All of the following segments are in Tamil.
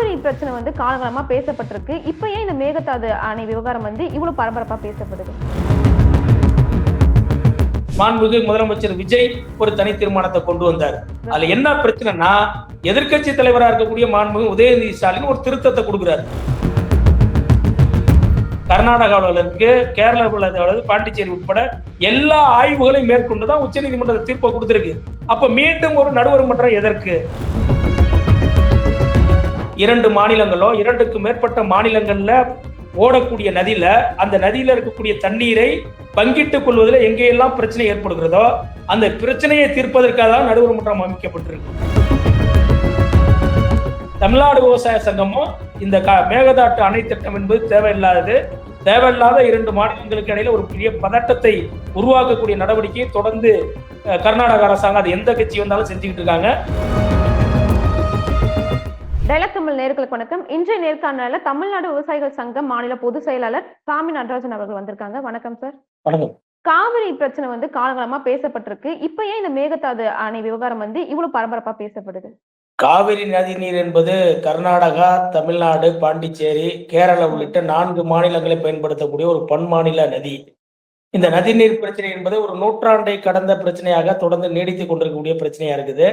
காவிரி பிரச்சனை காலகாலமா பேசப்பட்டிருக்கு. இப்ப ஏன் இந்த மேகதாது அணை விவகாரம் இவ்வளவு பரபரப்பா பேசப்படுது? மாண்புமிகு முதலமைச்சர் விஜய் ஒரு தனி தீர்மானத்தை கொண்டு வந்தார். அதுல என்ன பிரச்சனைனா, எதிர்க்கட்சி தலைவராக இருக்கக்கூடிய மாண்புமிகு உதயநிதி ஸ்டாலின் ஒரு திருத்தத்தை கொடுக்கிறார். கர்நாடகாவில் இருக்கு, கேரளாவில், பாண்டிச்சேரி உட்பட எல்லா ஆய்வுகளையும் மேற்கொண்டுதான் உச்சநீதிமன்ற தீர்ப்பை கொடுத்திருக்கு. அப்ப மீண்டும் ஒரு நடுவர் மன்றம் எதற்கு? 2 மாநிலங்களோ 2க்கு மேற்பட்ட மாநிலங்கள்ல ஓடக்கூடிய நதியில, அந்த நதியில இருக்கக்கூடிய தண்ணீரை பங்கிட்டுக் கொள்வதில் எங்கெல்லாம் பிரச்சனை ஏற்படுகிறதோ அந்த பிரச்சனையை தீர்ப்பதற்காக தான் நடுவர் மன்றம் அமைக்கப்பட்டிருக்கு. தமிழ்நாடு விவசாய சங்கமும் இந்த மேகதாட்டு அணை திட்டம் என்பது தேவையில்லாத 2 மாநிலங்களுக்கு இடையில ஒரு பெரிய பதட்டத்தை உருவாக்கக்கூடிய நடவடிக்கையை தொடர்ந்து கர்நாடக அரசாங்கம், அது எந்த கட்சி வந்தாலும் செஞ்சுக்கிட்டு இருக்காங்க. டைலாக் தமிழ் நேயர்களுக்கு வணக்கம். இன்றைய நேர்காணல தமிழ்நாடு விவசாயிகள் சங்கம் மாநில பொதுச் செயலாளர் சாமி நடராஜன் அவர்கள் வந்திருக்காங்க. வணக்கம் சார். வணக்கம். காவிரி பிரச்சனை காலகாலமா பேசப்பட்டிருக்கு. இப்ப ஏன் இந்த மேகதாது அணை விவகாரம் இவ்வளவு பரபரப்பா பேசப்படுது? காவிரி நதி நீர் என்பது கர்நாடகா, தமிழ்நாடு, பாண்டிச்சேரி, கேரளா உள்ளிட்ட 4 மாநிலங்களை பயன்படுத்தக்கூடிய ஒரு பன்மாநில நதி. இந்த நதிநீர் பிரச்சனை என்பது ஒரு நூற்றாண்டை கடந்த பிரச்சனையாக தொடர்ந்து நீடித்துக் கொண்டிருக்கக்கூடிய பிரச்சனையா இருக்குது.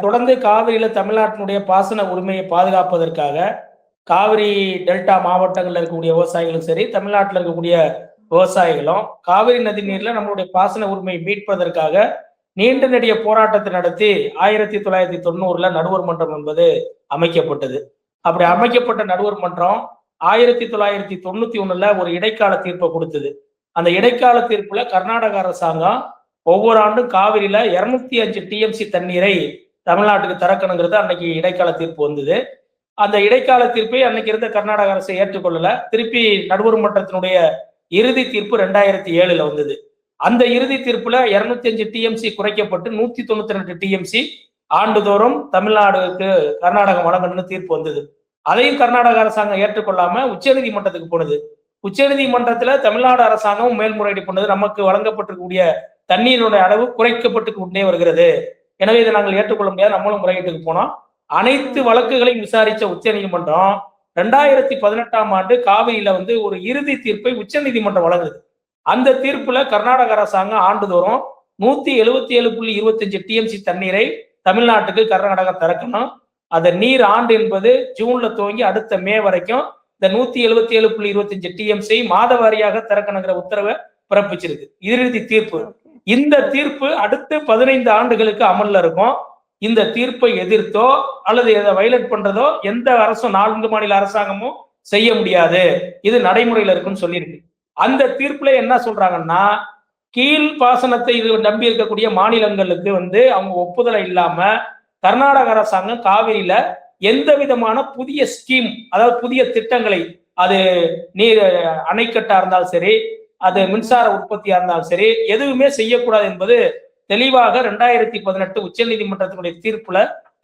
தொடர்ந்து காவிரியில தமிழ்நாட்டினுடைய பாசன உரிமையை பாதுகாப்பதற்காக காவிரி டெல்டா மாவட்டங்கள்ல இருக்கக்கூடிய விவசாயிகளும் சரி, தமிழ்நாட்டில் இருக்கக்கூடிய விவசாயிகளும் காவிரி நதி நீர்ல நம்மளுடைய பாசன உரிமையை மீட்பதற்காக நீண்ட நெடிய போராட்டத்தை நடத்தி 1990 நடுவர் மன்றம் என்பது அமைக்கப்பட்டது. அப்படி அமைக்கப்பட்ட நடுவர் மன்றம் 1991 ஒரு இடைக்கால தீர்ப்பை கொடுத்தது. அந்த இடைக்கால தீர்ப்புல கர்நாடக அரசாங்கம் ஒவ்வொரு ஆண்டும் காவிரியில 205 டிஎம்சி தண்ணீரை தமிழ்நாட்டுக்கு திறக்கணுங்கிறது அன்னைக்கு இடைக்கால தீர்ப்பு வந்தது. அந்த இடைக்கால தீர்ப்பை அன்னைக்கு இருந்த கர்நாடக அரசை ஏற்றுக்கொள்ளல. திருப்பி நடுவர் மன்றத்தினுடைய இறுதி தீர்ப்பு 2007 வந்தது. அந்த இறுதி தீர்ப்புல 205 டிஎம்சி குறைக்கப்பட்டு 192 டிஎம்சி ஆண்டுதோறும் தமிழ்நாடுக்கு கர்நாடகம் வழங்கணும்னு தீர்ப்பு வந்தது. அதையும் கர்நாடக அரசாங்கம் ஏற்றுக்கொள்ளாம உச்சநீதிமன்றத்துக்கு போனது. உச்சநீதிமன்றத்துல தமிழ்நாடு அரசாங்கம் மேல்முறையீடு பண்ணது. நமக்கு வழங்கப்பட்டிருக்கக்கூடிய தண்ணீருடைய அளவு குறைக்கப்பட்டு கொண்டே வருகிறது, எனவே இதை நாங்கள் ஏற்றுக்கொள்ள முடியாது, நம்மளும் முறையீட்டுக்கு போனோம். அனைத்து வழக்குகளையும் விசாரிச்ச உச்சநீதிமன்றம் 2018 ஆண்டு காவிரியில ஒரு இறுதி தீர்ப்பை உச்சநீதிமன்றம் வழங்குது. அந்த தீர்ப்புல கர்நாடக அரசாங்கம் ஆண்டுதோறும் 177.25 டிஎம்சி தண்ணீரை தமிழ்நாட்டுக்கு கர்நாடகா திறக்கணும். அந்த நீர் ஆண்டு என்பது ஜூன்ல துவங்கி அடுத்த மே வரைக்கும் இந்த 177.25 டிஎம்சி மாத வாரியாக திறக்கணுங்கிற உத்தரவை பிறப்பிச்சிருக்கு. இறுதி தீர்ப்பு. இந்த தீர்ப்பு அடுத்த 15 ஆண்டுகளுக்கு அமல்ல இருக்கும். இந்த தீர்ப்பை எதிர்த்தோ அல்லது எதை வயலேட் பண்றதோ எந்த அரசும் 4 மாநில அரசாங்கமும் செய்ய முடியாது, இது நடைமுறையில இருக்குன்னு சொல்லியிருக்கு. அந்த தீர்ப்புல என்ன சொல்றாங்கன்னா, கீழ் பாசனத்தை நம்பி இருக்கக்கூடிய மாநிலங்களுக்கு அவங்க ஒப்புதலை இல்லாம கர்நாடக அரசாங்கம் காவிரியில எந்த விதமான புதிய ஸ்கீம், அதாவது புதிய திட்டங்களை, அது நீர் அணைக்கட்டா இருந்தாலும் சரி, அது மின்சார உற்பத்தியா இருந்தாலும் சரி, எதுவுமே செய்யக்கூடாது என்பது தெளிவாக 2018 உச்சநீதிமன்றத்தினுடைய தீர்ப்புல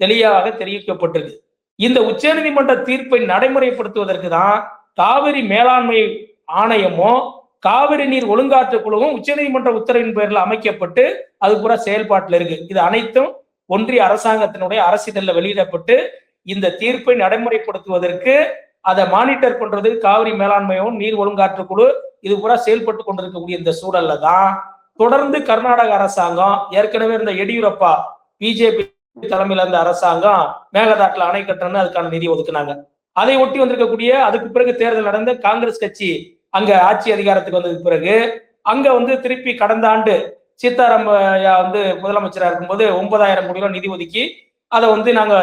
தெளிவாக தெரிவிக்கப்பட்டிருக்கு. இந்த உச்சநீதிமன்ற தீர்ப்பை நடைமுறைப்படுத்துவதற்கு தான் காவிரி மேலாண்மை ஆணையமோ காவிரி நீர் ஒழுங்காற்று குழுவும் உச்சநீதிமன்ற உத்தரவின் பேரில் அமைக்கப்பட்டு அது பூரா செயல்பாட்டில் இருக்கு. இது அனைத்தும் ஒன்றிய அரசாங்கத்தினுடைய அரசிதழ்ல வெளியிடப்பட்டு இந்த தீர்ப்பை நடைமுறைப்படுத்துவதற்கு அதை மானிட்டர் பண்றது காவிரி மேலாண்மையும் நீர் ஒழுங்காற்று குழு, இது பூரா செயல்பட்டு கொண்டிருக்கக்கூடிய இந்த சூழல்ல தான் தொடர்ந்து கர்நாடக அரசாங்கம், ஏற்கனவே இருந்த எடியூரப்பா பிஜேபி தலைமையில இருந்த அரசாங்கம் மேகதாட்டுல அணை கட்டணும்னு அதுக்கான நிதி ஒதுக்குனாங்க. அதை ஒட்டி வந்திருக்கக்கூடிய, அதுக்கு பிறகு தேர்தல் நடந்த காங்கிரஸ் கட்சி அங்க ஆட்சி அதிகாரத்துக்கு வந்ததுக்கு பிறகு அங்க திருப்பி கடந்த ஆண்டு சீதாராமையா முதலமைச்சரா இருக்கும்போது 9,000 கோடி ரூபாய் நிதி ஒதுக்கி அதை நாங்க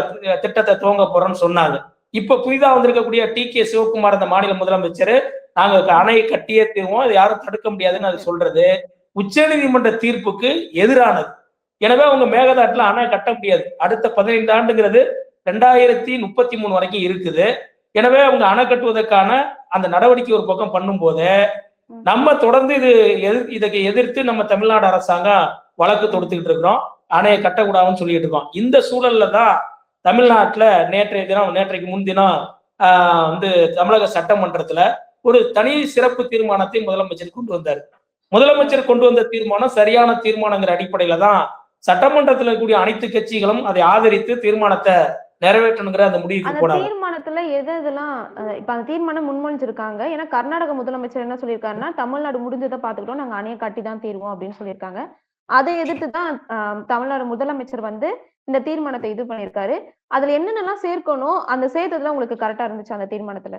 திட்டத்தை துவங்க போறோம்னு சொன்னாங்க. இப்ப புதிதா வந்திருக்கக்கூடிய டி.கே. சிவகுமார் அந்த மாநில முதலமைச்சர், நாங்க அணையை கட்டியே தீர்வோம், அது யாரும் தடுக்க முடியாதுன்னு அது சொல்றது உச்சநீதிமன்ற தீர்ப்புக்கு எதிரானது. எனவே அவங்க மேகதாட்டுல அணை கட்ட முடியாது. அடுத்த 15 ஆண்டுங்கிறது 2033 வரைக்கும் இருக்குது. எனவே அவங்க அணை கட்டுவதற்கான அந்த நடவடிக்கை ஒரு பக்கம் பண்ணும் போது நம்ம தொடர்ந்து இதுக்கு எதிர்த்து நம்ம தமிழ்நாடு அரசாங்கம் வழக்கு தொடுத்துக்கிட்டு இருக்கிறோம், அணையை கட்டக்கூடாதுன்னு சொல்லிட்டு இருக்கோம். இந்த சூழல்ல தான் தமிழ்நாட்டுல நேற்றைக்கு முன்தினம் தமிழக சட்டமன்றத்துல ஒரு தனி சிறப்பு தீர்மானத்தை முதலமைச்சர் கொண்டு வந்தார். முதலமைச்சர் கொண்டு வந்த தீர்மானம் சரியான தீர்மானங்கிற அடிப்படையில தான் சட்டமன்றத்தில் இருக்கக்கூடிய அனைத்து கட்சிகளும் அதை ஆதரித்து தீர்மானத்தை நிறைவேற்றணுங்கிற அந்த முடிவுக்கு அந்த போனாங்க. தீர்மானத்துல எதெல்லாம் இப்ப அந்த தீர்மானம் முன்மொழிஞ்சிருக்காங்க. ஏன்னா கர்நாடக முதலமைச்சர் என்ன சொல்லியிருக்காருன்னா, தமிழ்நாடு முடிஞ்சதை பார்த்துக்கிட்டோம். நாங்க அணைய கட்டி தான் தீருவோம் அப்படின்னு சொல்லியிருக்காங்க. அதை எதிர்த்து தான் தமிழ்நாடு முதலமைச்சர் வந்து இந்த தீர்மானத்தை இது பண்ணியிருக்காரு. அதுல என்னென்னலாம் சேர்க்கணும், அந்த சேர்த்ததுல உங்களுக்கு கரெக்டா இருந்துச்சு அந்த தீர்மானத்துல?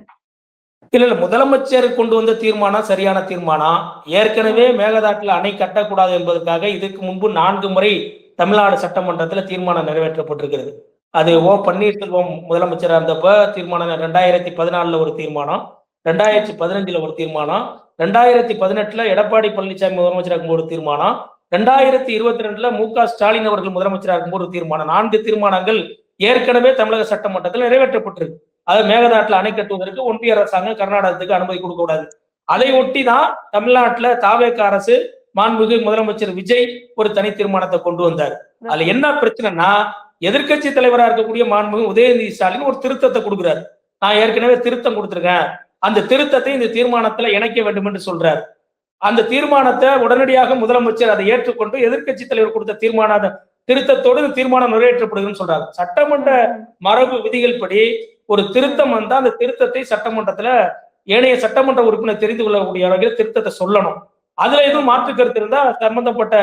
இல்ல முதலமைச்சர் கொண்டு வந்த தீர்மானம் சரியான தீர்மானம். ஏற்கனவே மேகதாட்டுல அணை கட்டக்கூடாது என்பதற்காக இதுக்கு முன்பு 4 முறை தமிழ்நாடு சட்டமன்றத்துல தீர்மானம் நிறைவேற்றப்பட்டிருக்கிறது. அது பன்னீர்செல்வம் முதலமைச்சரா இருந்தப்ப தீர்மானம் 2014 ஒரு தீர்மானம், 2015 ஒரு தீர்மானம், 2018 எடப்பாடி பழனிசாமி முதலமைச்சராக இருக்கும்போது ஒரு தீர்மானம், 2022 மு.க. ஸ்டாலின் அவர்கள் முதலமைச்சராக இருக்கும்போது ஒரு தீர்மானம். 4 தீர்மானங்கள் ஏற்கனவே தமிழக சட்டமன்றத்தில் நிறைவேற்றப்பட்டிருக்கு. அது மேகதாட்டுல அணை கட்டுவதற்கு ஒன்றிய அரசாங்கம் கர்நாடகத்துக்கு அனுமதி கொடுக்க கூடாது. அதை ஒட்டி தான் தமிழ்நாட்டுல தாவேக அரசு மாண்புமிகு முதலமைச்சர் விஜய் ஒரு தனி தீர்மானத்தை கொண்டு வந்தார். அதுல என்ன பிரச்சனைனா, எதிர்கட்சி தலைவராக இருக்கக்கூடிய மாண்புமிகு உதயநிதி ஸ்டாலின் ஒரு திருத்தத்தை கொடுக்கிறார். நான் ஏற்கனவே திருத்தம் கொடுத்திருக்கேன், அந்த திருத்தத்தை இந்த தீர்மானத்துல இணைக்க வேண்டும் என்று சொல்றார். அந்த தீர்மானத்தை உடனடியாக முதலமைச்சர் அதை ஏற்றுக்கொண்டு எதிர்கட்சி தலைவர் கொடுத்த தீர்மான திருத்தத்தோடு தீர்மானம் நிறைவேற்றப்படுதுன்னு சொல்றாரு. சட்டமன்ற மரபு விதிகள் படி ஒரு திருத்தம் வந்தா அந்த திருத்தத்தை சட்டமன்றத்துல ஏனைய சட்டமன்ற உறுப்பினர் தெரிந்து கொள்ளக்கூடிய வகையில் திருத்தத்தை சொல்லணும். அதுல எதுவும் மாற்று கருத்து இருந்தா சம்பந்தப்பட்ட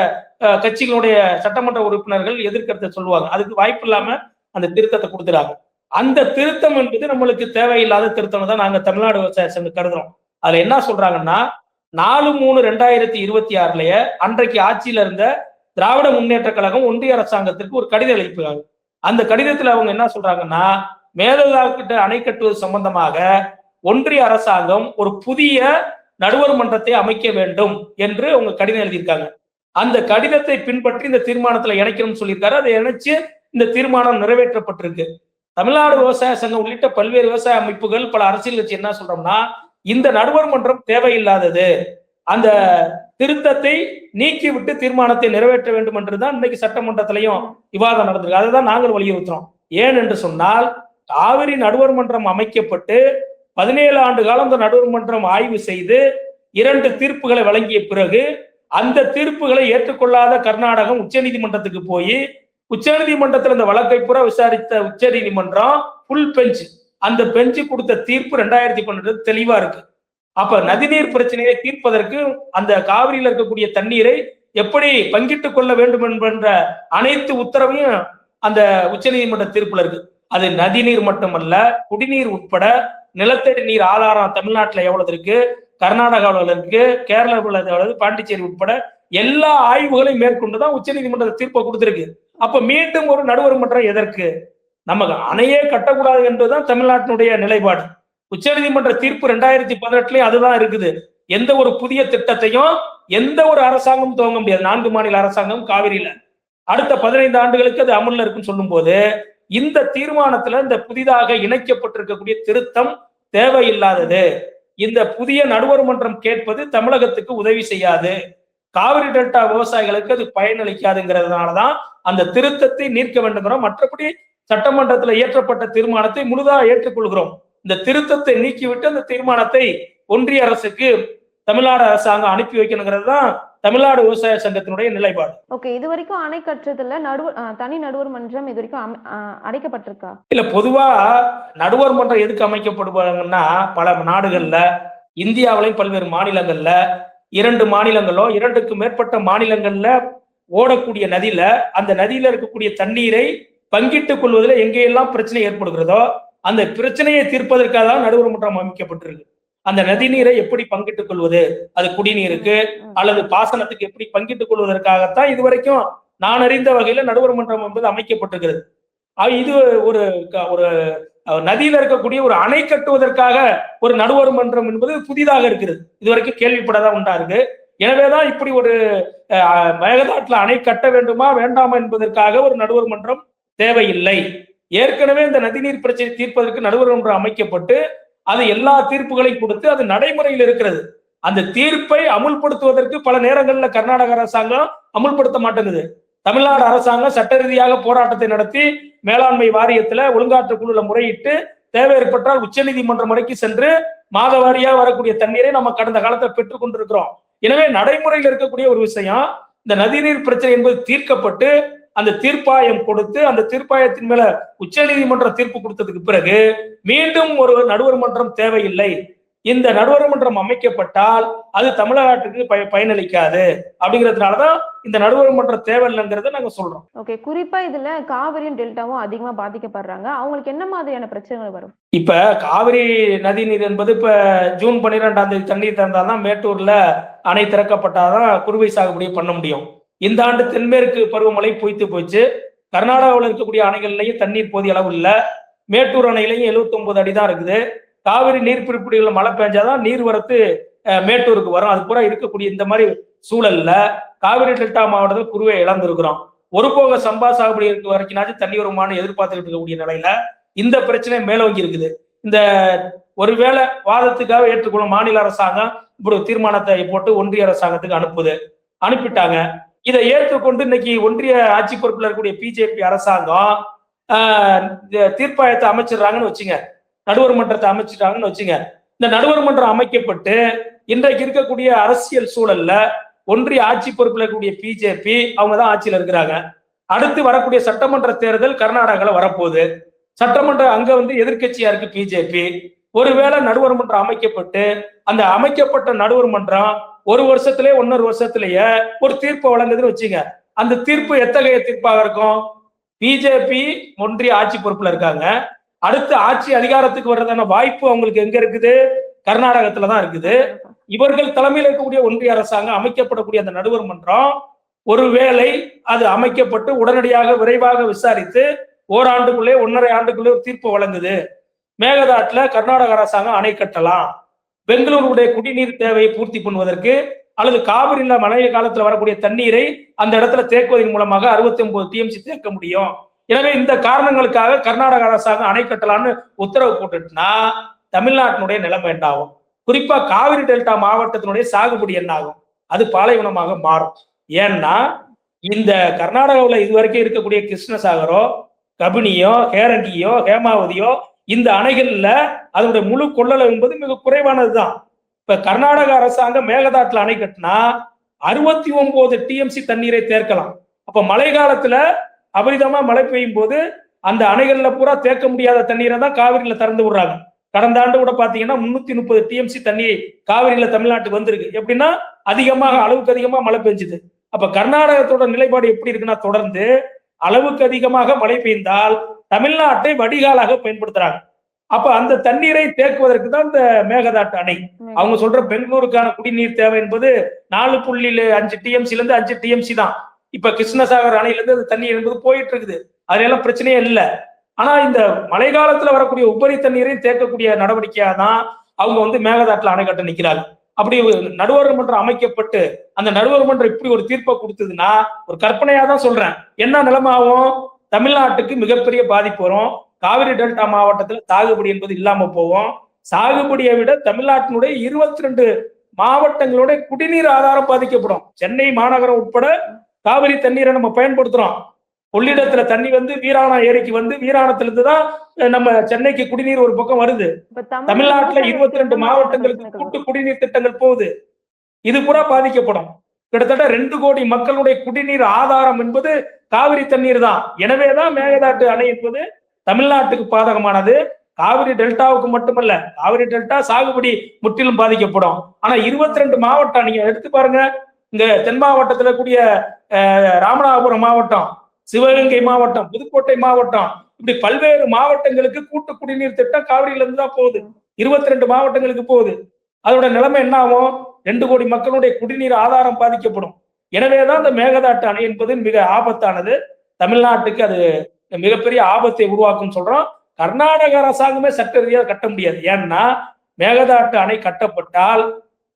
கட்சிகளுடைய சட்டமன்ற உறுப்பினர்கள் எதிர்கருத்தை சொல்லுவாங்க. அதுக்கு வாய்ப்பு இல்லாம அந்த திருத்தத்தை கொடுத்துறாங்க. அந்த திருத்தம் என்பது நம்மளுக்கு தேவையில்லாத திருத்தம் தான் நாங்க தமிழ்நாடு விவசாய சங்கம் கருதுறோம். அதுல என்ன சொல்றாங்கன்னா, 4/3/2026 அன்றைக்கு ஆட்சியில இருந்த திராவிட முன்னேற்ற கழகம் ஒன்றிய அரசாங்கத்திற்கு ஒரு கடிதம் அளிப்பாங்க. அந்த கடிதத்துல அவங்க என்ன சொல்றாங்கன்னா, மேகதாட்டு அணை கட்டுவது சம்பந்தமாக ஒன்றிய அரசாங்கம் ஒரு புதிய நடுவர் மன்றத்தை அமைக்க வேண்டும் என்று அவங்க கடிதம் எழுதியிருக்காங்க. அந்த கடிதத்தை பின்பற்றி இந்த தீர்மானத்துல இணைக்கணும்னு சொல்லியிருக்காரு. அதை இணைச்சு இந்த தீர்மானம் நிறைவேற்றப்பட்டிருக்கு. தமிழ்நாடு விவசாய சங்கம் உள்ளிட்ட பல்வேறு விவசாய அமைப்புகள், பல அரசியல் கட்சி என்ன சொல்றோம்னா, இந்த நடுவர் மன்றம் தேவையில்லாதது, அந்த திருத்தத்தை நீக்கிவிட்டு தீர்மானத்தை நிறைவேற்ற வேண்டும் என்றுதான் இன்னைக்கு சட்டமன்றத்திலையும் விவாதம் நடந்திருக்கு. அதை தான் நாங்கள் வலியுறுத்துறோம். ஏன் என்று சொன்னால், காவிரி நடுவர் மன்றம் அமைக்கப்பட்டு 17 ஆண்டு காலம் இந்த நடுவர் மன்றம் ஆய்வு செய்து 2 தீர்ப்புகளை வழங்கிய பிறகு அந்த தீர்ப்புகளை ஏற்றுக்கொள்ளாத கர்நாடகம் உச்சநீதிமன்றத்துக்கு போய் உச்சநீதிமன்றத்தில் இந்த வழக்கை பூரா விசாரித்த உச்சநீதிமன்றம் ஃபுல் பெஞ்ச், அந்த பெஞ்சு கொடுத்த தீர்ப்பு 2012 தெளிவா இருக்கு. அப்ப நதிநீர் பிரச்சனையை தீர்ப்பதற்கு அந்த காவிரியில் இருக்கக்கூடிய தண்ணீரை எப்படி பங்கிட்டுக் கொள்ள வேண்டும் என்ற அனைத்து உத்தரவையும் அந்த உச்சநீதிமன்ற தீர்ப்புல இருக்கு. அது நதிநீர் மட்டுமல்ல, குடிநீர் உட்பட நிலத்தடி நீர் ஆதாரம் தமிழ்நாட்டுல எவ்வளவு இருக்கு, கர்நாடகாவில் இருக்கு, கேரளாவில் எவ்வளவு, பாண்டிச்சேரி உட்பட எல்லா ஆய்வுகளையும் மேற்கொண்டுதான் உச்சநீதிமன்ற தீர்ப்பை கொடுத்திருக்கு. அப்ப மீண்டும் ஒரு நடுவர் மன்றம் எதற்கு? நமக்கு அணையே கட்டக்கூடாது என்பதுதான் தமிழ்நாட்டினுடைய நிலைப்பாடு. உச்சநீதிமன்ற தீர்ப்பு 2018 அதுதான் இருக்குது. எந்த ஒரு புதிய திட்டத்தையும் எந்த ஒரு அரசாங்கம் துவங்க முடியாது. 4 மாநில அரசாங்கம் காவிரியில அடுத்த 15 ஆண்டுகளுக்கு அது அமல்ல இருக்குன்னு சொல்லும் போது, இந்த தீர்மானத்துல இந்த புதிதாக இணைக்கப்பட்டிருக்கக்கூடிய திருத்தம் தேவையில்லாதது. இந்த புதிய நடுவர் மன்றம் கேட்பது தமிழகத்துக்கு உதவி செய்யாது, காவிரி டெல்டா விவசாயிகளுக்கு அது பயனளிக்காதுங்கிறதுனாலதான் அந்த திருத்தத்தை நீக்க வேண்டுங்கிறோம். மற்றபடி சட்டமன்றத்தில் இயற்றப்பட்ட தீர்மானத்தை முழுதாக ஏற்றுக்கொள்கிறோம். இந்த திருத்தத்தை நீக்கிவிட்டு அந்த தீர்மானத்தை ஒன்றிய அரசுக்கு தமிழ்நாடு அரசாங்கம் அனுப்பி வைக்கணுங்கிறது தான் தமிழ்நாடு விவசாய சங்கத்தினுடைய நிலைப்பாடு. ஓகே, இது வரைக்கும் அணை கட்டுறதுல தனி நடுவர் மன்றம் இது வரைக்கும் அடைக்கப்பட்டிருக்கா? இல்ல, பொதுவா நடுவர் மன்றம் எதுக்கு அமைக்கப்படுவாங்கன்னா, பல நாடுகள்ல, இந்தியாவிலையும் பல்வேறு மாநிலங்கள்ல 2 மாநிலங்களோ 2க்கு மேற்பட்ட மாநிலங்கள்ல ஓடக்கூடிய நதியில அந்த நதியில இருக்கக்கூடிய தண்ணீரை பங்கிட்டுக் கொள்வதில் எங்கெல்லாம் பிரச்சனை ஏற்படுகிறதோ அந்த பிரச்சனையை தீர்ப்பதற்காக தான் நடுவர் மன்றம் அமைக்கப்பட்டிருக்கு. அந்த நதி நீரை எப்படி பங்கிட்டுக் கொள்வது, அது குடிநீருக்கு அல்லது பாசனத்துக்கு எப்படி பங்கிட்டுக் கொள்வதற்காகத்தான் இதுவரைக்கும் நான் அறிந்த வகையில நடுவர் மன்றம் என்பது அமைக்கப்பட்டிருக்கிறது. இது ஒரு நதியில இருக்கக்கூடிய ஒரு அணை கட்டுவதற்காக ஒரு நடுவர் மன்றம் என்பது புதிதாக இருக்கிறது. இதுவரைக்கும் கேள்விப்படாதான் உண்டா இருக்கு. எனவேதான் இப்படி ஒரு மேகதாட்டுல அணை கட்ட வேண்டுமா வேண்டாமா என்பதற்காக ஒரு நடுவர் மன்றம் தேவையில்லை. ஏற்கனவே இந்த நதிநீர் பிரச்சனை தீர்ப்பதற்கு நடுவர் மன்றம் அமைக்கப்பட்டு அது எல்லா தீர்ப்புகளையும் கொடுத்து அது நடைமுறையில் இருக்கிறது. அந்த தீர்ப்பை அமுல்படுத்துவதற்கு பல நேரங்கள்ல கர்நாடக அரசாங்கம் அமுல்படுத்த மாட்டேங்குது. தமிழ்நாடு அரசாங்கம் சட்ட ரீதியாக போராட்டத்தை நடத்தி மேலாண்மை வாரியத்துல ஒழுங்காற்று குழுல முறையிட்டு தேவை ஏற்பட்டால் உச்ச நீதிமன்றம் வரைக்கும் சென்று மாத வாரியா வரக்கூடிய தண்ணீரை நம்ம கடந்த காலத்தில் பெற்றுக் கொண்டிருக்கிறோம். எனவே நடைமுறையில் இருக்கக்கூடிய ஒரு விஷயம், இந்த நதிநீர் பிரச்சனை என்பது தீர்க்கப்பட்டு அந்த தீர்ப்பாயம் கொடுத்து அந்த தீர்ப்பாயத்தின் மேல உச்ச நீதிமன்ற தீர்ப்பு கொடுத்ததுக்கு பிறகு மீண்டும் ஒரு நடுவர் மன்றம் தேவையில்லை, இந்த நடுவர் மன்றம் அமைக்கப்பட்டால் அது தமிழ்நாட்டுக்கு பயனளிக்காது அப்படிங்கிறதுனாலதான் இந்த நடுவர் மன்றம் தேவையில்லைங்கிறத நாங்க சொல்றோம். ஓகே, குறிப்பா இதுல காவிரியும் டெல்டாவும் அதிகமா பாதிக்கப்படுறாங்க. அவங்களுக்கு என்ன மாதிரியான பிரச்சனைகள் வரும்? இப்ப காவிரி நதி நீர் என்பது இப்ப ஜூன் 12ஆம் தேதி தண்ணீர் திறந்தாதான் மேட்டூர்ல அணை திறக்கப்பட்டாதான் குறுவை சாகுபடியை பண்ண முடியும். இந்த ஆண்டு தென்மேற்கு பருவமழை பொய்த்து போச்சு. கர்நாடகாவில் இருக்கக்கூடிய அணைகள்லையும் தண்ணீர் போதிய அளவு இல்ல. மேட்டூர் அணையிலையும் 79 அடி தான் இருக்குது. காவிரி நீர்பிடிப்புகளில் மழை பெஞ்சாதான் நீர்வரத்து மேட்டூருக்கு வரும். அது பூரா இருக்கக்கூடிய இந்த மாதிரி சூழல்ல காவிரி டெல்டா மாவட்டத்தில் குறுவை இழந்திருக்கிறோம். ஒரு போக சம்பா சாகுபடி இருக்க வரைக்கும்னாச்சும் தண்ணி வருமானு எதிர்பார்த்துக்கிட்டு இருக்கக்கூடிய நிலையில இந்த பிரச்சனை மேலோங்கி இருக்குது. இந்த ஒருவேளை வாதத்துக்காக ஏற்றுக்கொள்ளும் மாநில அரசாங்கம் இப்படி தீர்மானத்தை போட்டு ஒன்றிய அரசாங்கத்துக்கு அனுப்பிட்டாங்க. இதை ஏற்றுக்கொண்டு இன்னைக்கு ஒன்றிய ஆட்சி பொறுப்பில் இருக்கக்கூடிய பிஜேபி அரசாங்கம் தீர்ப்பாயத்தை அமைச்சிடுறாங்கன்னு வச்சுங்க, நடுவர் மன்றத்தை அமைச்சிட்டாங்கன்னு வச்சுங்க. இந்த நடுவர் மன்றம் அமைக்கப்பட்டு இன்றைக்கு இருக்கக்கூடிய அரசியல் சூழல்ல ஒன்றிய ஆட்சி பொறுப்பில் இருக்கக்கூடிய பிஜேபி அவங்க தான் ஆட்சியில் இருக்கிறாங்க. அடுத்து வரக்கூடிய சட்டமன்ற தேர்தல் கர்நாடகாவில் வரப்போகுது. சட்டமன்ற அங்க எதிர்கட்சியா இருக்கு பிஜேபி. ஒருவேளை நடுவர் மன்றம் அமைக்கப்பட்டு அந்த அமைக்கப்பட்ட நடுவர் மன்றம் ஒரு வருஷத்திலே 1.5 வருஷத்திலேயே ஒரு தீர்ப்பு வழங்குதுன்னு வச்சுங்க. அந்த தீர்ப்பு எத்தகைய தீர்ப்பாக இருக்கும்? பிஜேபி ஒன்றிய ஆட்சி பொறுப்புல இருக்காங்க. அடுத்து ஆட்சி அதிகாரத்துக்கு வர்றதான வாய்ப்பு அவங்களுக்கு எங்க இருக்குது? கர்நாடகத்துல தான் இருக்குது. இவர்கள் தலைமையில் இருக்கக்கூடிய ஒன்றிய அரசாங்கம் அமைக்கப்படக்கூடிய அந்த நடுவர் மன்றம் ஒருவேளை அது அமைக்கப்பட்டு உடனடியாக விரைவாக விசாரித்து ஓராண்டுக்குள்ளே 1.5 ஆண்டுக்குள்ளே ஒரு தீர்ப்பு வழங்குது. மேகதாட்டுல கர்நாடக அரசாங்கம் அணை கட்டலாம், பெங்களூருடைய குடிநீர் தேவையை பூர்த்தி பண்ணுவதற்கு, அல்லது காவிரியில மழை காலத்துல வரக்கூடிய தண்ணீரை அந்த இடத்துல தேக்குவதன் மூலமாக 69 டிஎம்சி தேக்க முடியும். எனவே இந்த காரணங்களுக்காக கர்நாடக அரசாங்கம் அணை கட்டலான்னு உத்தரவு போட்டுட்டுனா தமிழ்நாட்டினுடைய நிலைமை என்ன ஆகும்? குறிப்பா காவிரி டெல்டா மாவட்டத்தினுடைய சாகுபடி என்ன ஆகும்? அது பாலைவனமாக மாறும். ஏன்னா இந்த கர்நாடகாவில் இதுவரைக்கும் இருக்கக்கூடிய கிருஷ்ணசாகரோ, கபினியோ, ஹேரங்கியோ, ஹேமாவதியோ இந்த அணைகள்ல அதனுடைய முழு கொள்ளளவு என்பது மிக குறைவானதுதான். இப்ப கர்நாடக அரசாங்கம் மேகதாட்டுல அணை கட்டினா 69 டிஎம்சி தண்ணீரை தேக்கலாம். அப்ப மழை காலத்துல அபரிதமா மழை பெய்யும் போது அந்த அணைகள்ல பூரா தேக்க முடியாத தண்ணீரை தான் காவிரியில திறந்து விடுறாங்க. கடந்த ஆண்டு கூட பாத்தீங்கன்னா 330 டிஎம்சி தண்ணி காவிரியில தமிழ்நாட்டுக்கு வந்திருக்கு. எப்படின்னா அளவுக்கு அதிகமா மழை பெஞ்சுது. அப்ப கர்நாடகத்தோட நிலைப்பாடு எப்படி இருக்குன்னா, தொடர்ந்து அளவுக்கு அதிகமாக மழை பெய்ந்தால் தமிழ்நாட்டை வடிகாலாக பயன்படுத்துறாங்க. அப்ப அந்த தண்ணீரை தேக்குவதற்கு தான் இந்த மேகதாட்டு அணை. அவங்க சொல்ற பெங்களூருக்கான குடிநீர் தேவை என்பது 4.5 டிஎம்சில இருந்து 5 டிஎம்சி தான். இப்ப கிருஷ்ணசாகர் அணையில இருந்து அந்த தண்ணீர் என்பது போயிட்டு இருக்குது. அதெல்லாம் பிரச்சனையே இல்லை. ஆனா இந்த மழை காலத்துல வரக்கூடிய உபரி தண்ணீரையும் தேக்கக்கூடிய நடவடிக்கையா தான் அவங்க மேகதாட்டுல அணை கட்ட நிக்கிறாங்க. அப்படி நடுவர் மன்றம் அமைக்கப்பட்டு அந்த நடுவர் மன்றம் இப்படி ஒரு தீர்ப்பை கொடுத்ததுன்னா, ஒரு கற்பனையா தான் சொல்றேன், என்ன நிலைமை ஆகும்? தமிழ்நாட்டுக்கு மிகப்பெரிய பாதிப்பு வரும். காவிரி டெல்டா மாவட்டத்துல சாகுபடி என்பது இல்லாம போவோம். சாகுபடியை விட தமிழ்நாட்டினுடைய 22 மாவட்டங்களோட குடிநீர் ஆதாரம் பாதிக்கப்படும். சென்னை மாநகரம் உட்பட காவிரி தண்ணீரை நம்ம பயன்படுத்துறோம். கொள்ளிடத்துல தண்ணி வீராணம் ஏரிக்கு வீராணத்துல இருந்துதான் நம்ம சென்னைக்கு குடிநீர் ஒரு பக்கம் வருது. தமிழ்நாட்டுல 22 மாவட்டங்களுக்கு கூட்டு குடிநீர் திட்டங்கள் போகுது. இது பூரா பாதிக்கப்படும். கிட்டத்தட்ட 2 கோடி மக்களுடைய குடிநீர் ஆதாரம் என்பது காவிரி தண்ணீர் தான். எனவேதான் மேகதாட்டு அணை என்பது தமிழ்நாட்டுக்கு பாதகமானது. காவிரி டெல்டாவுக்கு மட்டுமல்ல, காவிரி டெல்டா சாகுபடி முற்றிலும் பாதிக்கப்படும். ஆனா 22 மாவட்டம் நீங்க எடுத்து பாருங்க. இங்க தென் மாவட்டத்துல கூடிய ராமநாதபுரம் மாவட்டம், சிவகங்கை மாவட்டம், புதுக்கோட்டை மாவட்டம், இப்படி பல்வேறு மாவட்டங்களுக்கு கூட்டு குடிநீர் திட்டம் காவிரியில இருந்து தான் போகுது. 22 மாவட்டங்களுக்கு போகுது. அதோட நிலைமை என்ன ஆகும்? 2 கோடி மக்களுடைய குடிநீர் ஆதாரம் பாதிக்கப்படும். எனவேதான் இந்த மேகதாட்டு அணை என்பது மிக ஆபத்தானது. தமிழ்நாட்டுக்கு அது மிகப்பெரிய ஆபத்தை உருவாக்கும் சொல்றோம். கர்நாடக அரசாங்கமே சட்ட ரீதியாக கட்ட முடியாது. ஏன்னா மேகதாட்டு அணை கட்டப்பட்டால்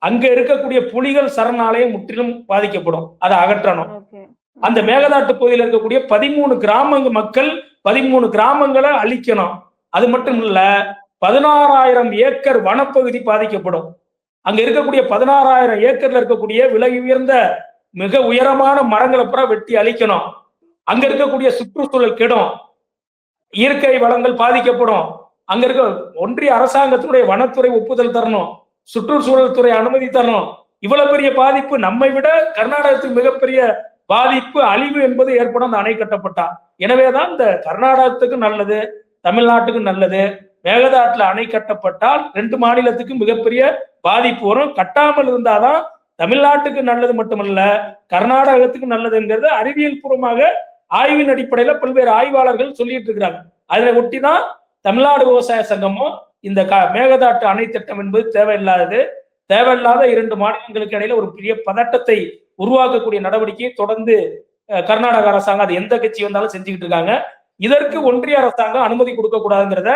அங்க இருக்கக்கூடிய புலிகள் சரணாலயம் முற்றிலும் பாதிக்கப்படும். அதை அகற்றணும். அந்த மேகதாட்டு பகுதியில் இருக்கக்கூடிய 13 கிராமங்க மக்கள் 13 கிராமங்களை அழிக்கணும். அது மட்டும் இல்ல, 16,000 ஏக்கர் வனப்பகுதி பாதிக்கப்படும். அங்க இருக்கக்கூடிய 16,000 ஏக்கர்ல இருக்கக்கூடிய விலை உயர்ந்த மிக உயரமான மரங்களை பூரா வெட்டி அழிக்கணும். அங்க இருக்கக்கூடிய சுற்றுச்சூழல் கெடும், இயற்கை வளங்கள் பாதிக்கப்படும். அங்க இருக்க ஒன்றிய அரசாங்கத்தினுடைய வனத்துறை ஒப்புதல் தரணும், சுற்றுச்சூழல் துறை அனுமதி தரணும். இவ்வளவு பெரிய பாதிப்பு நம்மை விட கர்நாடகத்துக்கு மிகப்பெரிய பாதிப்பு அழிவு என்பது ஏற்படும் அந்த அணை கட்டப்பட்டா. எனவேதான் இந்த கர்நாடகத்துக்கு நல்லது, தமிழ்நாட்டுக்கு நல்லது. மேகதாட்டுல அணை கட்டப்பட்டால் 2 மாநிலத்துக்கு மிகப்பெரிய பாதிப்பு வரும். கட்டாமல் இருந்தாதான் தமிழ்நாட்டுக்கு நல்லது மட்டுமல்ல, கர்நாடகத்துக்கு நல்லதுங்கிறது அறிவியல் பூர்வமாக ஆய்வின் அடிப்படையில பல்வேறு ஆய்வாளர்கள் சொல்லிட்டு இருக்கிறாங்க. அதை ஒட்டிதான் தமிழ்நாடு விவசாய சங்கமும் இந்த மேகதாட்டு அணை திட்டம் என்பது தேவையில்லாத 2 மாநிலங்களுக்கு இடையில ஒரு பெரிய பதட்டத்தை உருவாக்கக்கூடிய நடவடிக்கையை தொடர்ந்து கர்நாடக அரசாங்கம், அது எந்த கட்சி வந்தாலும் செஞ்சுக்கிட்டு இருக்காங்க. இதற்கு ஒன்றிய அரசாங்கம் அனுமதி கொடுக்க கூடாதுங்கிறத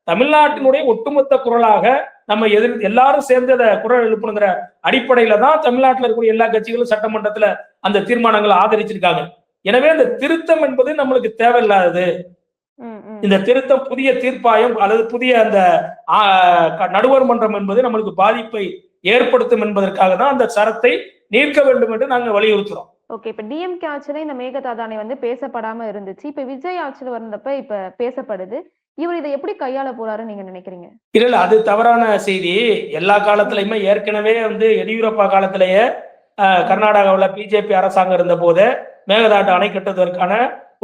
தமிழ்நாட்டினுடைய ஒட்டுமொத்த குரலாக நம்ம எல்லாரும் சேர்ந்து அதை குரல் எழுப்பணுங்கிற அடிப்படையில தான் தமிழ்நாட்டில் இருக்கக்கூடிய எல்லா கட்சிகளும் சட்டமன்றத்துல அந்த தீர்மானங்களை ஆதரிச்சிருக்காங்க. எனவே அந்த திருத்தம் என்பது நம்மளுக்கு தேவையில்லாதது. இந்த திருத்தம் புதிய தீர்ப்பாயம் அல்லது புதிய அந்த நடுவர் மன்றம் என்பது நம்மளுக்கு பாதிப்பை ஏற்படுத்தும் என்பதற்காக தான் அந்த சரத்தை நீக்க வேண்டும் என்று நாங்க வலியுறுத்துறோம். ஓகே, இப்ப டிஎம்கே ஆட்சியில இந்த மேகதாது அணை வந்து பேசப்படாம இருந்துச்சு. இப்ப விஜய் ஆட்சியில வந்தப்ப இப்ப பேசப்படுது. இவர் இதை எப்படி கையாள போறாருன்னு நீங்க நினைக்கிறீங்க? இல்ல, அது தவறான செய்தி. எல்லா காலத்திலயுமே ஏற்கனவே எடியூரப்பா காலத்திலேயே கர்நாடகாவில் பிஜேபி அரசாங்கம் இருந்த போது மேகதாட்டு அணை கட்டுவதற்கான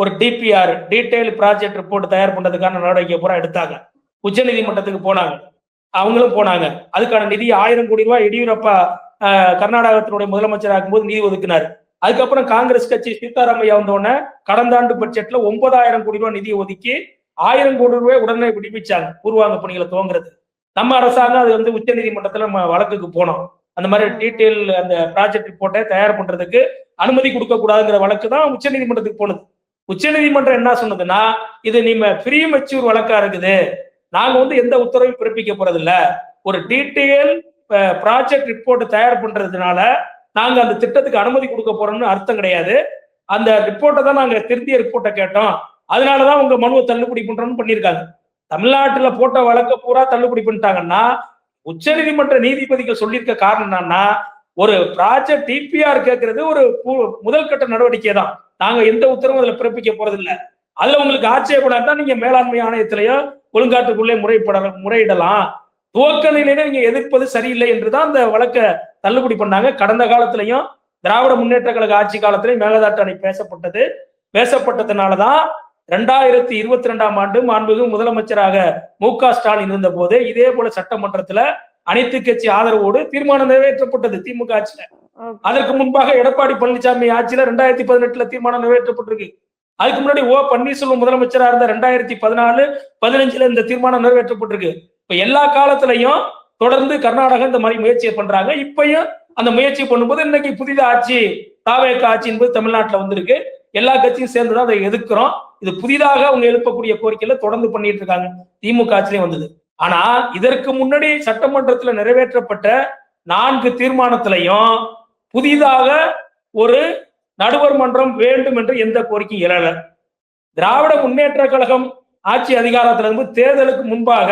ஒரு டிபிஆர், டீடைல் ப்ராஜெக்ட் ரிப்போர்ட் தயார் பண்றதுக்கான நடவடிக்கை பூரா எடுத்தாங்க. உச்ச நீதிமன்றத்துக்கு போனாங்க, அவங்களும் போனாங்க. அதுக்கான நிதி 1000 கோடி ரூபாய் எடியூரப்பா கர்நாடகத்தினுடைய முதலமைச்சர் ஆகும்போது நிதி ஒதுக்கினார். அதுக்கப்புறம் காங்கிரஸ் கட்சி சீதாராமையா வந்தோடனே கடந்த ஆண்டு பட்ஜெட்ல 9000 கோடி ரூபாய் நிதி ஒதுக்கி 1000 கோடி ரூபாய் உடனே விடுவிச்சாங்க பூர்வாங்க பணிகளை துவங்குறது. நம்ம அரசாங்கம் அது உச்ச நீதிமன்றத்துல நம்ம வழக்குக்கு போனோம். அந்த மாதிரி டீடைல் அந்த ப்ராஜெக்ட் ரிப்போர்ட்டை தயார் பண்றதுக்கு அனுமதி கொடுக்க கூடாதுங்கிற வழக்கு தான் உச்ச நீதிமன்றத்துக்கு போனது. உச்ச நீதிமன்றம் என்ன சொன்னதுன்னா, இது நீங்க ப்ரீ மெச்சூர் வழக்கா இருக்குது, நாங்க எந்த உத்தரவையும் பிறப்பிக்க போறது இல்ல, ஒரு டீடைல் ப்ராஜெக்ட் ரிப்போர்ட் தயார் பண்றதுனால நாங்க அந்த திட்டத்துக்கு அனுமதி கொடுக்க போறோம்னு அர்த்தம் கிடையாது. அந்த ரிப்போர்ட்டை தான் நாங்க திருத்திய ரிப்போர்ட்டை கேட்டோம், அதனாலதான் உங்க மனுவை தள்ளுபடி பண்றோம்னு பண்ணியிருக்காங்க. தமிழ்நாட்டுல போட்ட வழக்க பூரா தள்ளுபடி பண்ணிட்டாங்கன்னா, உச்ச நீதிமன்ற நீதிபதிகள் சொல்லியிருக்க காரணம் என்னன்னா, ஒரு ப்ராஜெக்ட் டிபிஆர் கேட்கறது ஒரு முதல் கட்ட நடவடிக்கை தான், நாங்க எந்த உத்தரவும் அதுல பிறப்பிக்க போறது இல்லை. அதுல உங்களுக்கு ஆட்சேபம் தான் நீங்க மேலாண்மை ஆணையத்திலேயோ ஒழுங்காற்றுக்குள்ளே முறையிடலாம், துவக்க நிலையில நீங்க எதிர்ப்பது சரியில்லை என்றுதான் அந்த வழக்க தள்ளுபடி பண்ணாங்க. கடந்த காலத்திலையும் திராவிட முன்னேற்ற கழக ஆட்சி காலத்திலையும் மேகதாட்டு அணை பேசப்பட்டதுனாலதான் 2022ஆம் ஆண்டு மாண்புமிகு முதலமைச்சராக மு.க. ஸ்டாலின் இருந்த போது இதே போல சட்டமன்றத்துல அனைத்து கட்சி ஆதரவோடு தீர்மானம் நிறைவேற்றப்பட்டது திமுக ஆட்சியில. அதற்கு முன்பாக எடப்பாடி பழனிசாமி ஆட்சியில 2018ல தீர்மானம் நிறைவேற்றப்பட்டிருக்கு. அதுக்கு முன்னாடி பன்னீர்செல்வம் முதலமைச்சரா இருந்த 2014-15ல இந்த தீர்மானம் நிறைவேற்றப்பட்டிருக்கு. இப்ப எல்லா காலத்திலையும் தொடர்ந்து கர்நாடகா இந்த மாதிரி முயற்சியை பண்றாங்க. இப்பயும் அந்த முயற்சி பண்ணும்போது இன்னைக்கு புதித ஆட்சி தாவேக ஆட்சி என்பது தமிழ்நாட்டுல வந்திருக்கு. எல்லா கட்சியும் சேர்ந்துதான் அதை எதிர்க்கிறோம். இது புதிதாக அவங்க எழுப்பக்கூடிய கோரிக்கையில தொடர்ந்து பண்ணிட்டு இருக்காங்க. திமுக ஆட்சியிலே வந்தது. ஆனா இதற்கு முன்னாடி சட்டமன்றத்துல நிறைவேற்றப்பட்ட 4 தீர்மானத்திலையும் புதிதாக ஒரு நடுவர் மன்றம் வேண்டும் என்று எந்த கோரிக்கையும் எழல. திராவிட முன்னேற்ற கழகம் ஆட்சி அதிகாரத்துல இருந்து தேர்தலுக்கு முன்பாக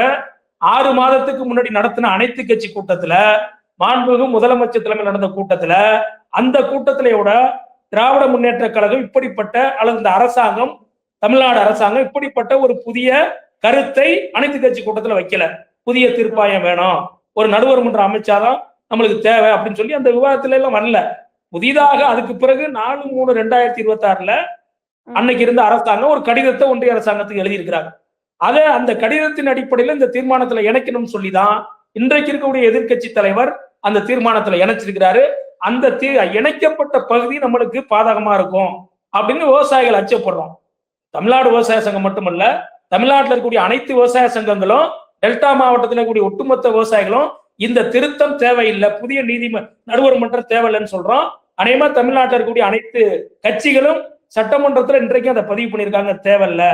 6 மாதத்துக்கு முன்னாடி நடத்தின அனைத்து கட்சி கூட்டத்துல, மாண்புமிகு முதலமைச்சர் தலைமையில் நடந்த கூட்டத்துல, அந்த கூட்டத்திலேயோட திராவிட முன்னேற்ற கழகம் இப்படிப்பட்ட அல்லது இந்த அரசாங்கம், தமிழ்நாடு அரசாங்கம் இப்படிப்பட்ட ஒரு புதிய கருத்தை அனைத்து கட்சி கூட்டத்துல வைக்கல. புதிய தீர்ப்பாயம் வேணும், ஒரு நடுவர் மன்றம் அமைச்சாதான் நம்மளுக்கு தேவை அப்படின்னு சொல்லி அந்த விவாதத்துல எல்லாம் வரல. புதிதாக அதுக்கு பிறகு 4/3/2026ல அன்னைக்கு இருந்த அரசாங்கம் ஒரு கடிதத்தை ஒன்றிய அரசாங்கத்துக்கு எழுதியிருக்கிறாங்க. அதை அந்த கடிதத்தின் அடிப்படையில் இந்த தீர்மானத்துல இணைக்கணும்னு சொல்லிதான் இன்றைக்கு இருக்கக்கூடிய எதிர்கட்சி தலைவர் அந்த தீர்மானத்துல இணைச்சிருக்கிறாரு. அந்த இணைக்கப்பட்ட பகுதி நம்மளுக்கு பாதகமா இருக்கும் அப்படின்னு விவசாயிகள் அச்சப்படுறோம். தமிழ்நாடு விவசாய சங்கம் மட்டுமல்ல, தமிழ்நாட்டில் இருக்கக்கூடிய அனைத்து விவசாய சங்கங்களும், டெல்டா மாவட்டத்தில் இருக்கக்கூடிய ஒட்டுமொத்த விவசாயிகளும் இந்த திருத்தம் தேவையில்லை, புதிய நடுவர் மன்றம் தேவையில்லைன்னு சொல்றோம். அநேகமா தமிழ்நாட்டில் இருக்கக்கூடிய அனைத்து கட்சிகளும் சட்டமன்றத்துல இன்றைக்கும் அதை பதிவு பண்ணியிருக்காங்க, தேவையில்லை,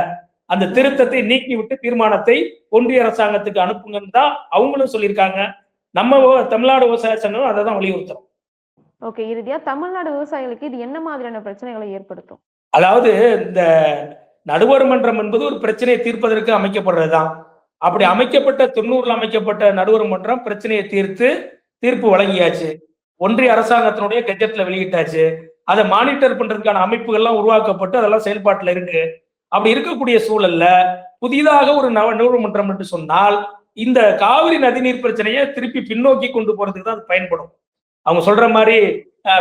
அந்த திருத்தத்தை நீக்கிவிட்டு தீர்மானத்தை ஒன்றிய அரசாங்கத்துக்கு அனுப்புங்கன்னு தான் அவங்களும் சொல்லியிருக்காங்க. நம்ம தமிழ்நாடு விவசாய சங்கம் அதை தான் வலியுறுத்துறோம். ஓகே, இறுதியா தமிழ்நாடு விவசாயிகளுக்கு இது என்ன மாதிரியான பிரச்சனைகளை ஏற்படுத்தும்? அதாவது இந்த நடுவர் மன்றம் என்பது ஒரு பிரச்சனையை தீர்ப்பதற்கு அமைக்கப்படுறதுதான். அப்படி அமைக்கப்பட்ட 90ல் அமைக்கப்பட்ட நடுவர் மன்றம் பிரச்சனையை தீர்ப்பு வழங்கியாச்சு, ஒன்றிய அரசாங்கத்தினுடைய கெஜெட்ல வெளியிட்டாச்சு, அதை மானிட்டர் பண்றதுக்கான அமைப்புகள்லாம் உருவாக்கப்பட்டு அதெல்லாம் செயல்பாட்டுல இருக்கு. அப்படி இருக்கக்கூடிய சூழல்ல புதிதாக ஒரு நடுவர் மன்றம் என்று சொன்னால் இந்த காவிரி நதிநீர் பிரச்சனையை திருப்பி பின்னோக்கி கொண்டு போறதுக்கு தான் அது பயன்படும். அவங்க சொல்ற மாதிரி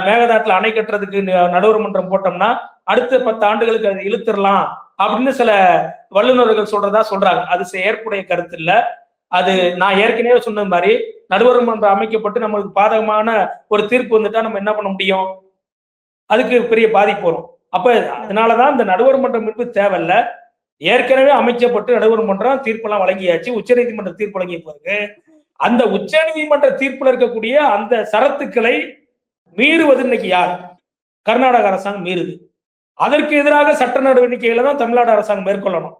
மேகதாட்டுல அணை கட்டுறதுக்கு நடுவர் மன்றம் போட்டோம்னா அடுத்த 10 ஆண்டுகளுக்கு அதை இழுத்துடலாம் அப்படின்னு சில வல்லுநர்கள் சொல்றதா சொல்றாங்க. அது ஏற்புடைய கருத்து இல்ல. அது நான் ஏற்கனவே சொன்ன மாதிரி நடுவர் மன்றம் அமைக்கப்பட்டு நம்மளுக்கு பாதகமான ஒரு தீர்ப்பு வந்துட்டா நம்ம என்ன பண்ண முடியும்? அதுக்கு பெரிய பாதிப்பு வரும். அப்ப அதனாலதான் இந்த நடுவர் மன்றம் தேவையில்ல. ஏற்கனவே அமைக்கப்பட்டு நடுவர் மன்றம் தீர்ப்பெல்லாம் வழங்கியாச்சு. உச்சநீதிமன்ற தீர்ப்பு வழங்கிய பிறகு அந்த உச்சநீதிமன்ற தீர்ப்புல இருக்கக்கூடிய அந்த சரத்துக்களை மீறுவது இன்னைக்கு யார்? கர்நாடக அரசாங்கம் மீறுது. அதற்கு எதிராக சட்ட நடவடிக்கைகளை தான் தமிழ்நாடு அரசாங்கம் மேற்கொள்ளணும்.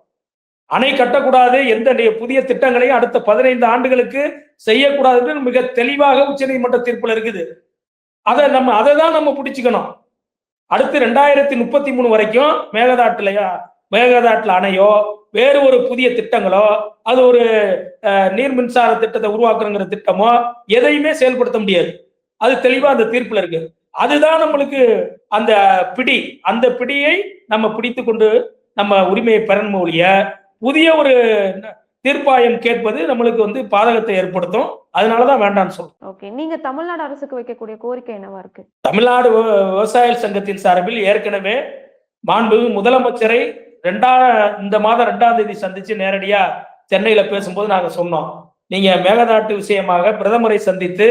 அணை கட்டக்கூடாது, எந்த புதிய திட்டங்களையும் அடுத்த 15 ஆண்டுகளுக்கு செய்யக்கூடாதுன்னு மிக தெளிவாக உச்சநீதிமன்ற தீர்ப்புல இருக்குது. அதை தான் நம்ம பிடிச்சுக்கணும். அடுத்து 2033 வரைக்கும் மேகதாட்டுல அணையோ வேறு ஒரு புதிய திட்டங்களோ அது ஒரு நீர் மின்சார திட்டத்தை உருவாக்குறங்கிற திட்டமோ எதையுமே செயல்படுத்த முடியாது. அது தெளிவா அந்த தீர்ப்புல இருக்கு. அதுதான் நம்மளுக்கு அந்த பிடியை நம்ம பிடித்து கொண்டு நம்ம உரிமையை பெறணும் ஒழிய புதிய ஒரு தீர்ப்பாயம் கேட்பது நம்மளுக்கு பாதகத்தை ஏற்படுத்தும். அதனாலதான் வேண்டாம்னு சொல்றோம். ஓகே, நீங்க தமிழ்நாடு அரசுக்கு வைக்கக்கூடிய கோரிக்கை என்னவா இருக்கு? தமிழ்நாடு விவசாய சங்கத்தின் சார்பில் ஏற்கனவே மாண்புமிகு முதலமைச்சரை இந்த மாதம் 2ஆம் தேதி சந்திச்சு நேரடியா சென்னையில பேசும்போது நாங்க சொன்னோம், நீங்க மேகதாட்டு விஷயமாக பிரதமரை சந்தித்து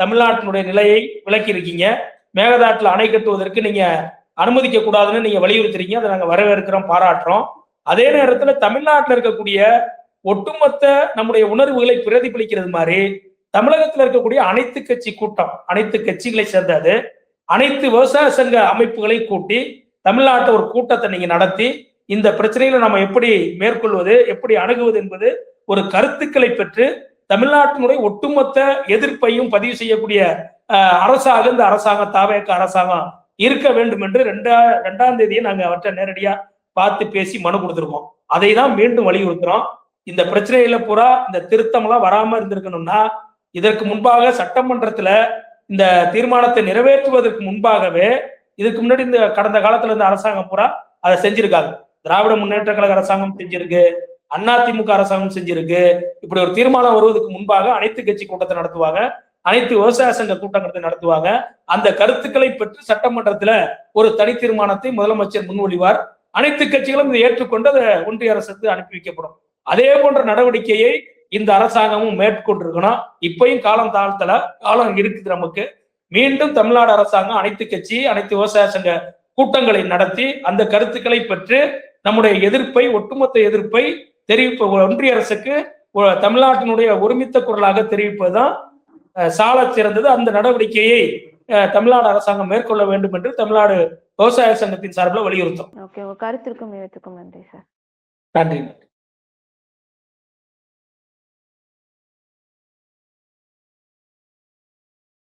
தமிழ்நாட்டினுடைய நிலையை விளக்கி இருக்கீங்க. மேகதாட்டுல அணை கட்டுவதற்கு நீங்க அனுமதிக்க கூடாதுன்னு நீங்க வலியுறுத்துறீங்க. அதை நாங்க வரவேற்கிறோம், பாராட்டுறோம். அதே நேரத்துல தமிழ்நாட்டில் இருக்கக்கூடிய ஒட்டுமொத்த நம்முடைய உணர்வுகளை பிரதிபலிக்கிறது மாதிரி தமிழகத்தில் இருக்கக்கூடிய அனைத்து கட்சி கூட்டம், அனைத்து கட்சிகளை சேர்ந்தது, அனைத்து விவசாய சங்க அமைப்புகளை கூட்டி தமிழ்நாட்டை ஒரு கூட்டத்தை நீங்க நடத்தி இந்த பிரச்சனைகளை நம்ம எப்படி மேற்கொள்வது, எப்படி அணுகுவது என்பது ஒரு கருத்துக்களை பெற்று தமிழ்நாட்டினுடைய ஒட்டுமொத்த எதிர்ப்பையும் பதிவு செய்யக்கூடிய அரசாக இந்த அரசாங்கம் தாவேக அரசாங்கம் இருக்க வேண்டும் என்று 2ஆம் தேதியை நாங்க அவற்றை நேரடியா பார்த்து பேசி மனு கொடுத்திருக்கோம். அதை தான் மீண்டும் வலியுறுத்துறோம். இந்த பிரச்சனையில பூரா இந்த திருத்தம் எல்லாம் வராம இருந்திருக்கணும்னா இதற்கு முன்பாக சட்டமன்றத்துல இந்த தீர்மானத்தை நிறைவேற்றுவதற்கு முன்பாகவே இதுக்கு முன்னாடி இந்த கடந்த காலத்துல இந்த அரசாங்கம் பூரா அதை செஞ்சிருக்காங்க. திராவிட முன்னேற்ற கழக அரசாங்கம் செஞ்சிருக்கு, அதிமுக அரசாங்கம் செஞ்சிருக்கு. இப்படி ஒரு தீர்மானம் வருவதற்கு முன்பாக அனைத்து கட்சி கூட்டத்தை நடத்துவாங்க, அனைத்து விவசாய சங்க கூட்டங்களை நடத்துவாங்க. அந்த கருத்துக்களை பெற்று சட்டமன்றத்துல ஒரு தனி தீர்மானத்தை முதலமைச்சர் முன்மொழிவார். அனைத்து கட்சிகளும் இதை ஏற்றுக்கொண்டு அதை ஒன்றிய அரசுக்கு அனுப்பி வைக்கப்படும். அதே போன்ற நடவடிக்கையை இந்த அரசாங்கமும் மேற்கொண்டிருக்கணும். இப்பயும் காலம் இருக்குது நமக்கு. மீண்டும் தமிழ்நாடு அரசாங்கம் அனைத்து கட்சி அனைத்து விவசாய சங்க கூட்டங்களை நடத்தி அந்த கருத்துக்களை பெற்று நம்முடைய எதிர்ப்பை, ஒட்டுமொத்த எதிர்ப்பை ஒன்றிய அரசுக்கு தமிழ்நாட்டினுடைய ஒருமித்த குரலாக தெரிவிப்பதுதான் சால சிறந்தது. அந்த நடவடிக்கையை தமிழ்நாடு அரசாங்கம் மேற்கொள்ள வேண்டும் என்று தமிழ்நாடு விவசாய சங்கத்தின் சார்பில் வலியுறுத்தும். கருத்திற்கும் நன்றி சார். நன்றி.